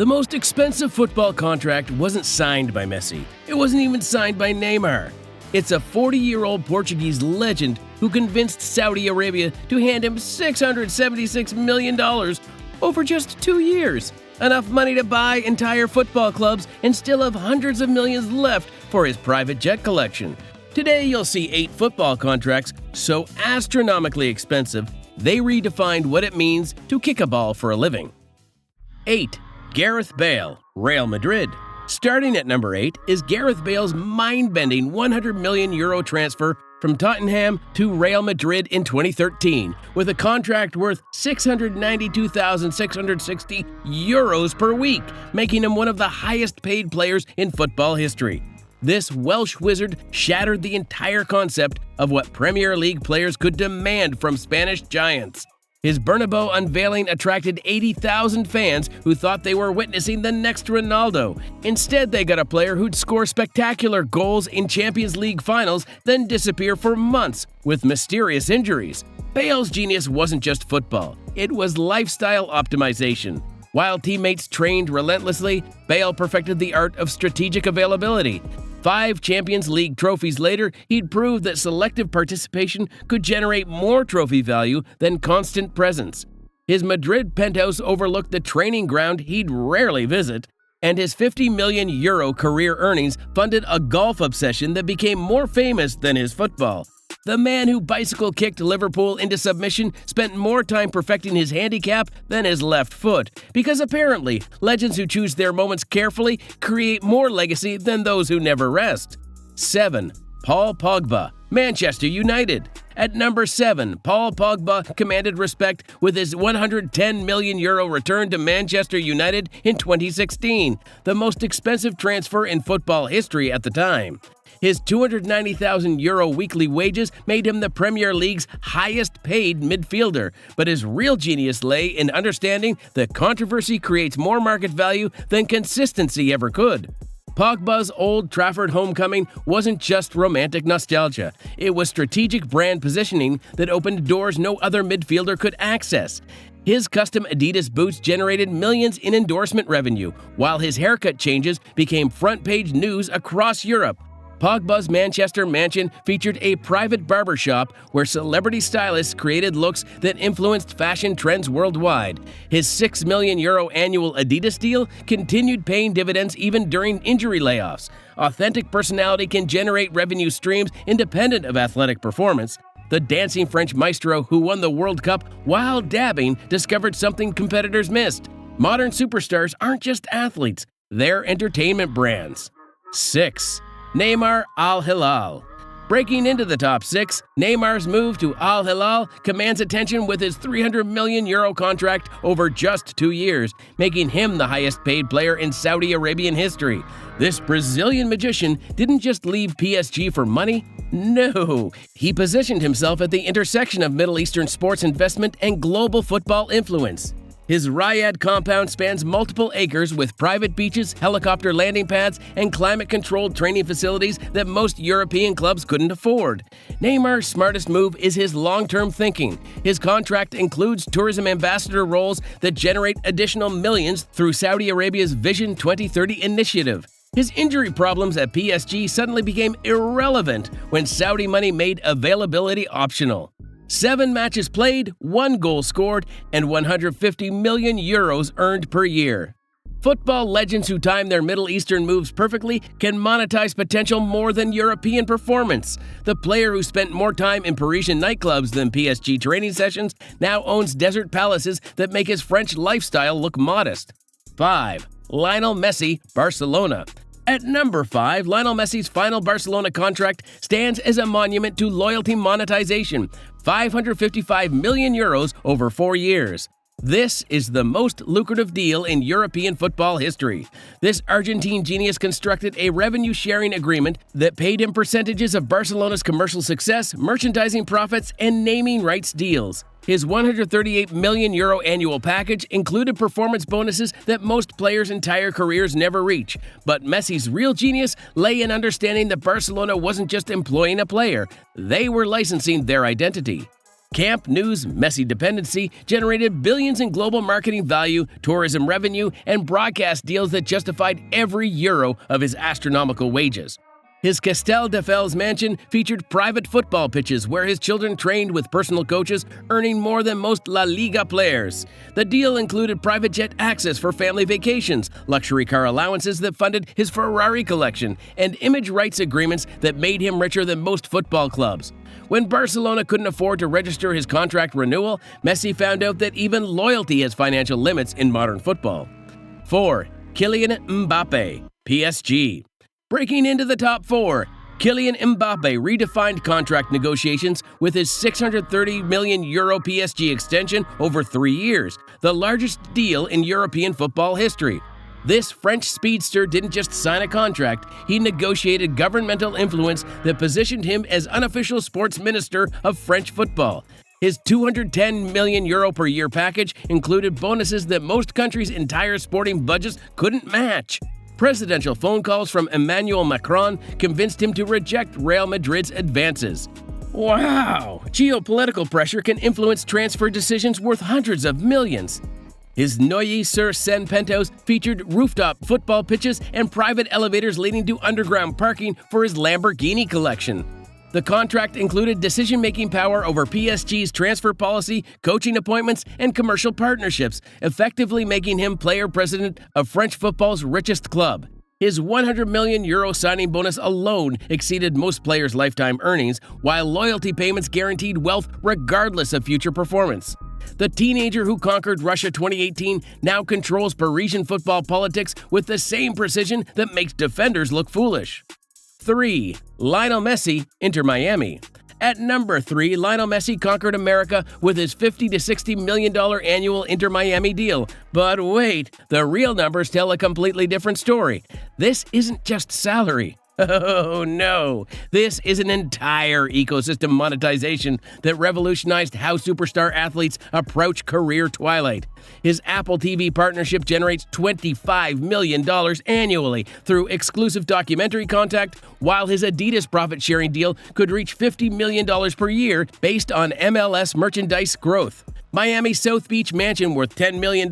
The most expensive football contract wasn't signed by Messi. It wasn't even signed by Neymar. It's a 40-year-old Portuguese legend who convinced Saudi Arabia to hand him $676 million over just 2 years. Enough money to buy entire football clubs and still have hundreds of millions left for his private jet collection. Today you'll see 8 football contracts so astronomically expensive, they redefined what it means to kick a ball for a living. 8. Gareth Bale, Real Madrid. Starting at number 8 is Gareth Bale's mind-bending €100 million transfer from Tottenham to Real Madrid in 2013, with a contract worth €692,660 per week, making him one of the highest-paid players in football history. This Welsh wizard shattered the entire concept of what Premier League players could demand from Spanish giants. His Bernabeu unveiling attracted 80,000 fans who thought they were witnessing the next Ronaldo. Instead, they got a player who'd score spectacular goals in Champions League finals, then disappear for months with mysterious injuries. Bale's genius wasn't just football, it was lifestyle optimization. While teammates trained relentlessly, Bale perfected the art of strategic availability. 5 Champions League trophies later, he'd proved that selective participation could generate more trophy value than constant presence. His Madrid penthouse overlooked the training ground he'd rarely visit, and his €50 million career earnings funded a golf obsession that became more famous than his football. The man who bicycle-kicked Liverpool into submission spent more time perfecting his handicap than his left foot, because apparently, legends who choose their moments carefully create more legacy than those who never rest. 7. Paul Pogba, Manchester United. At number 7, Paul Pogba commanded respect with his €110 million return to Manchester United in 2016, the most expensive transfer in football history at the time. His €290,000 weekly wages made him the Premier League's highest-paid midfielder, but his real genius lay in understanding that controversy creates more market value than consistency ever could. Pogba's Old Trafford homecoming wasn't just romantic nostalgia. It was strategic brand positioning that opened doors no other midfielder could access. His custom Adidas boots generated millions in endorsement revenue, while his haircut changes became front-page news across Europe. Pogba's Manchester mansion featured a private barbershop where celebrity stylists created looks that influenced fashion trends worldwide. His €6 million annual Adidas deal continued paying dividends even during injury layoffs. Authentic personality can generate revenue streams independent of athletic performance. The dancing French maestro who won the World Cup while dabbing discovered something competitors missed. Modern superstars aren't just athletes, they're entertainment brands. 6. Neymar Al Hilal. Breaking into the top 6, Neymar's move to Al Hilal commands attention with his €300 million contract over just 2 years, making him the highest-paid player in Saudi Arabian history. This Brazilian magician didn't just leave PSG for money. No, he positioned himself at the intersection of Middle Eastern sports investment and global football influence. His Riyadh compound spans multiple acres with private beaches, helicopter landing pads, and climate-controlled training facilities that most European clubs couldn't afford. Neymar's smartest move is his long-term thinking. His contract includes tourism ambassador roles that generate additional millions through Saudi Arabia's Vision 2030 initiative. His injury problems at PSG suddenly became irrelevant when Saudi money made availability optional. 7 matches played, 1 goal scored, and €150 million earned per year. Football legends who time their Middle Eastern moves perfectly can monetize potential more than European performance. The player who spent more time in Parisian nightclubs than PSG training sessions now owns desert palaces that make his French lifestyle look modest. 5. Lionel Messi, Barcelona. At number 5, Lionel Messi's final Barcelona contract stands as a monument to loyalty monetization, €555 million over 4 years. This is the most lucrative deal in European football history. This Argentine genius constructed a revenue-sharing agreement that paid him percentages of Barcelona's commercial success, merchandising profits, and naming rights deals. His €138 million annual package included performance bonuses that most players' entire careers never reach. But Messi's real genius lay in understanding that Barcelona wasn't just employing a player, they were licensing their identity. Camp Nou's Messi dependency generated billions in global marketing value, tourism revenue, and broadcast deals that justified every euro of his astronomical wages. His Casteldefels mansion featured private football pitches where his children trained with personal coaches, earning more than most La Liga players. The deal included private jet access for family vacations, luxury car allowances that funded his Ferrari collection, and image rights agreements that made him richer than most football clubs. When Barcelona couldn't afford to register his contract renewal, Messi found out that even loyalty has financial limits in modern football. 4. Kylian Mbappe, PSG. Breaking into the top 4, Kylian Mbappe redefined contract negotiations with his €630 million PSG extension over 3 years, the largest deal in European football history. This French speedster didn't just sign a contract, he negotiated governmental influence that positioned him as unofficial sports minister of French football. His €210 million per year package included bonuses that most countries' entire sporting budgets couldn't match. Presidential phone calls from Emmanuel Macron convinced him to reject Real Madrid's advances. Wow! Geopolitical pressure can influence transfer decisions worth hundreds of millions. His Neuilly-sur-Seine penthouse featured rooftop football pitches and private elevators leading to underground parking for his Lamborghini collection. The contract included decision-making power over PSG's transfer policy, coaching appointments, and commercial partnerships, effectively making him player president of French football's richest club. His €100 million signing bonus alone exceeded most players' lifetime earnings, while loyalty payments guaranteed wealth regardless of future performance. The teenager who conquered Russia 2018 now controls Parisian football politics with the same precision that makes defenders look foolish. 3. Lionel Messi, Inter Miami. At number 3, Lionel Messi conquered America with his $50 to $60 million annual Inter Miami deal. But wait, the real numbers tell a completely different story. This isn't just salary. Oh no, this is an entire ecosystem monetization that revolutionized how superstar athletes approach career twilight. His Apple TV partnership generates $25 million annually through exclusive documentary content, while his Adidas profit-sharing deal could reach $50 million per year based on MLS merchandise growth. Miami's South Beach mansion worth $10 million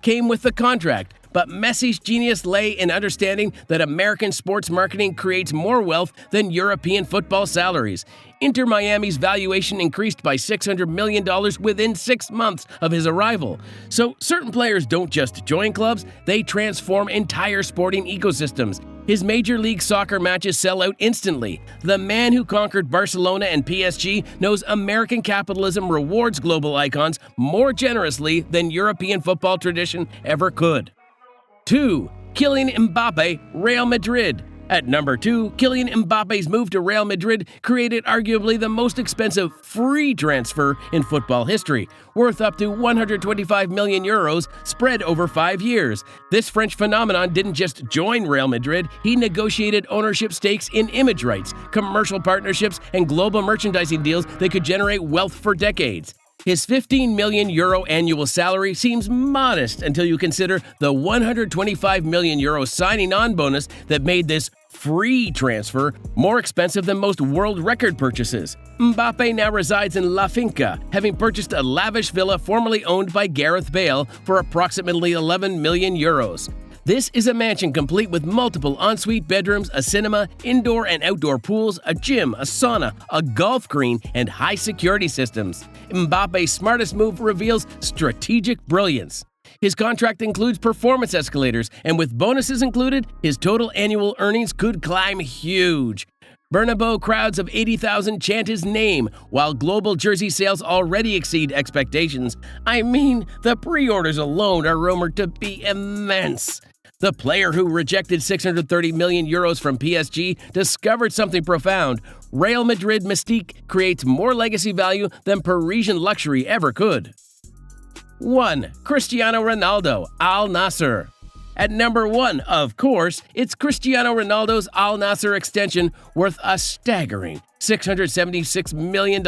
came with the contract, but Messi's genius lay in understanding that American sports marketing creates more wealth than European football salaries. Inter Miami's valuation increased by $600 million within 6 months of his arrival. So certain players don't just join clubs, they transform entire sporting ecosystems. His Major League Soccer matches sell out instantly. The man who conquered Barcelona and PSG knows American capitalism rewards global icons more generously than European football tradition ever could. 2. Kylian Mbappe, Real Madrid. At number 2, Kylian Mbappe's move to Real Madrid created arguably the most expensive free transfer in football history, worth up to €125 million spread over 5 years. This French phenomenon didn't just join Real Madrid, he negotiated ownership stakes in image rights, commercial partnerships, and global merchandising deals that could generate wealth for decades. His €15 million annual salary seems modest until you consider the €125 million signing on bonus that made this free transfer more expensive than most world record purchases. Mbappe now resides in La Finca, having purchased a lavish villa formerly owned by Gareth Bale for approximately €11 million. This is a mansion complete with multiple ensuite bedrooms, a cinema, indoor and outdoor pools, a gym, a sauna, a golf green, and high security systems. Mbappe's smartest move reveals strategic brilliance. His contract includes performance escalators, and with bonuses included, his total annual earnings could climb huge. Bernabeu crowds of 80,000 chant his name, while global jersey sales already exceed expectations. I mean, the pre-orders alone are rumored to be immense. The player who rejected €630 million from PSG discovered something profound. Real Madrid mystique creates more legacy value than Parisian luxury ever could. 1. Cristiano Ronaldo, Al Nassr. At number 1, of course, it's Cristiano Ronaldo's Al Nassr extension worth a staggering $676 million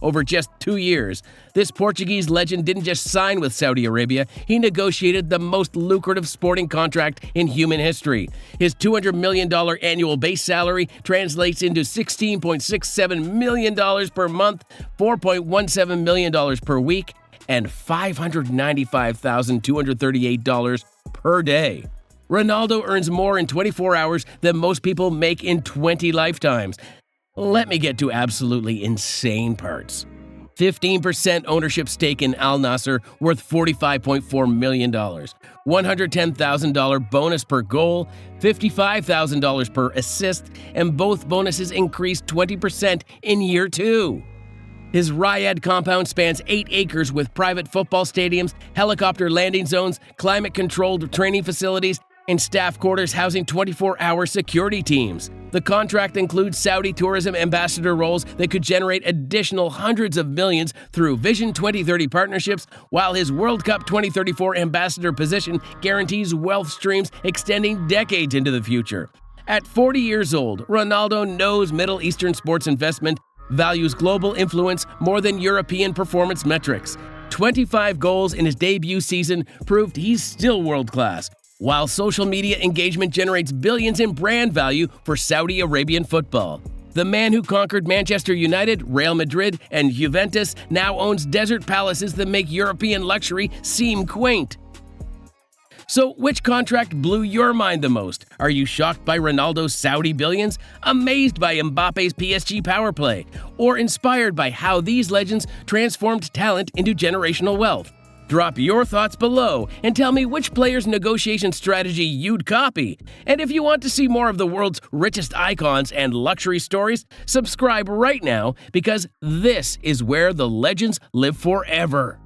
over just 2 years. This Portuguese legend didn't just sign with Saudi Arabia, he negotiated the most lucrative sporting contract in human history. His $200 million annual base salary translates into $16.67 million per month, $4.17 million per week, and $595,238 per day. Ronaldo earns more in 24 hours than most people make in 20 lifetimes. Let me get to absolutely insane parts. 15% ownership stake in Al Nassr worth $45.4 million, $110,000 bonus per goal, $55,000 per assist, and both bonuses increased 20% in year 2. His Riyadh compound spans 8 acres with private football stadiums, helicopter landing zones, climate-controlled training facilities, and staff quarters housing 24-hour security teams. The contract includes Saudi tourism ambassador roles that could generate additional hundreds of millions through Vision 2030 partnerships, while his World Cup 2034 ambassador position guarantees wealth streams extending decades into the future. At 40 years old, Ronaldo knows Middle Eastern sports investment, values global influence more than European performance metrics. 25 goals in his debut season proved he's still world-class, while social media engagement generates billions in brand value for Saudi Arabian football. The man who conquered Manchester United, Real Madrid, and Juventus now owns desert palaces that make European luxury seem quaint. So, which contract blew your mind the most? Are you shocked by Ronaldo's Saudi billions, amazed by Mbappe's PSG power play, or inspired by how these legends transformed talent into generational wealth? Drop your thoughts below and tell me which player's negotiation strategy you'd copy. And if you want to see more of the world's richest icons and luxury stories, subscribe right now, because this is where the legends live forever.